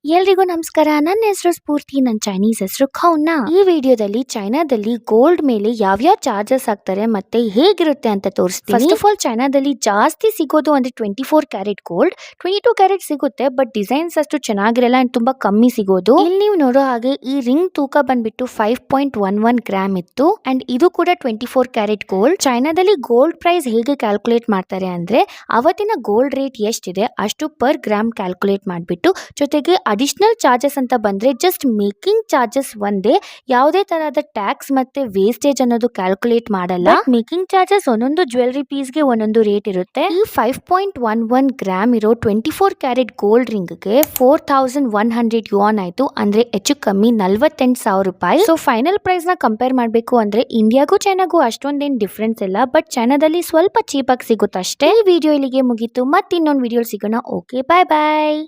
ಎಲ್ರಿಗೂ ನಮಸ್ಕಾರ. ನನ್ನ ಹೆಸರು ಸ್ಫೂರ್ತಿ. ನನ್ನ ಚೈನೀಸ್ ಹೆಸರು ಖೌನ. ಈ ವಿಡಿಯೋದಲ್ಲಿ ಚೈನಾದಲ್ಲಿ ಗೋಲ್ಡ್ ಮೇಲೆ ಯಾವ್ಯಾವ ಚಾರ್ಜಸ್ ಹಾಕ್ತಾರೆ ಮತ್ತೆ ಹೇಗಿರುತ್ತೆ ಅಂತ ತೋರಿಸ್ತೀನಿ. ಫಸ್ಟ್ ಆಫ್ ಆಲ್ ಚೈನಾದಲ್ಲಿ ಜಾಸ್ತಿ ಸಿಗೋದು ಅಂದ್ರೆ 24 ಕ್ಯಾರೆಟ್ ಗೋಲ್ಡ್. 22 ಕ್ಯಾರೆಟ್ ಸಿಗುತ್ತೆ, ಬಟ್ ಡಿಸೈನ್ಸ್ ಅಷ್ಟು ಚೆನ್ನಾಗಿರಲ್ಲ ಅಂಡ್ ತುಂಬಾ ಕಮ್ಮಿ ಸಿಗೋದು. ಇಲ್ಲಿ ನೀವು ನೋಡೋ ಹಾಗೆ ಈ ರಿಂಗ್ ತೂಕ ಬಂದ್ಬಿಟ್ಟು 5.11 ಗ್ರಾಮ್ ಇತ್ತು ಅಂಡ್ ಇದು ಕೂಡ 24 ಕ್ಯಾರೆಟ್ ಗೋಲ್ಡ್. ಚೈನಾದಲ್ಲಿ ಗೋಲ್ಡ್ ಪ್ರೈಸ್ ಹೇಗೆ ಕ್ಯಾಲ್ಕುಲೇಟ್ ಮಾಡ್ತಾರೆ ಅಂದ್ರೆ ಅವತ್ತಿನ ಗೋಲ್ಡ್ ರೇಟ್ ಎಷ್ಟಿದೆ ಅಷ್ಟು ಪರ್ ಗ್ರಾಮ್ ಕ್ಯಾಲ್ಕುಲೇಟ್ ಮಾಡ್ಬಿಟ್ಟು, ಜೊತೆಗೆ ಅಡಿಷನಲ್ ಚಾರ್ಜಸ್ ಅಂತ ಬಂದ್ರೆ ಜಸ್ಟ್ ಮೇಕಿಂಗ್ ಚಾರ್ಜಸ್ ಒಂದೇ, ಯಾವುದೇ ತರಹದ ಟ್ಯಾಕ್ಸ್ ಮತ್ತೆ ವೇಸ್ಟೇಜ್ ಅನ್ನೋದು ಕ್ಯಾಲ್ಕುಲೇಟ್ ಮಾಡಲ್ಲ. ಮೇಕಿಂಗ್ ಚಾರ್ಜಸ್ ಒಂದೊಂದು ಜ್ಯುವೆಲರಿ ಪೀಸ್ಗೆ ಒಂದೊಂದು ರೇಟ್ ಇರುತ್ತೆ. ಈ 5.11 ಗ್ರಾಮ್ ಇರೋ 24 ಕ್ಯಾರೆಟ್ ಗೋಲ್ಡ್ ರಿಂಗ್ ಗೆ 4100 ಯುವಾನ್ ಆಯ್ತು, ಅಂದ್ರೆ ಹೆಚ್ಚು ಕಮ್ಮಿ 48,000 ರೂಪಾಯಿ. ಸೊ ಫೈನಲ್ ಪ್ರೈಸ್ ನ ಕಂಪೇರ್ ಮಾಡ್ಬೇಕು ಅಂದ್ರೆ ಇಂಡಿಯಾಗೂ ಚೈನಾಗೂ ಅಷ್ಟೊಂದೇನ್ ಡಿಫ್ರೆನ್ಸ್ ಇಲ್ಲ, ಬಟ್ ಚೈನಾದಲ್ಲಿ ಸ್ವಲ್ಪ ಚೀಪ್ ಆಗಿ ಸಿಗುತ್ತಷ್ಟೇ. ಈ ವಿಡಿಯೋ ಇಲ್ಲಿಗೆ ಮುಗೀತು, ಮತ್ತೆ ಇನ್ನೊಂದು ವಿಡಿಯೋ ಸಿಗೋಣ. ಓಕೆ, ಬಾಯ್ ಬಾಯ್.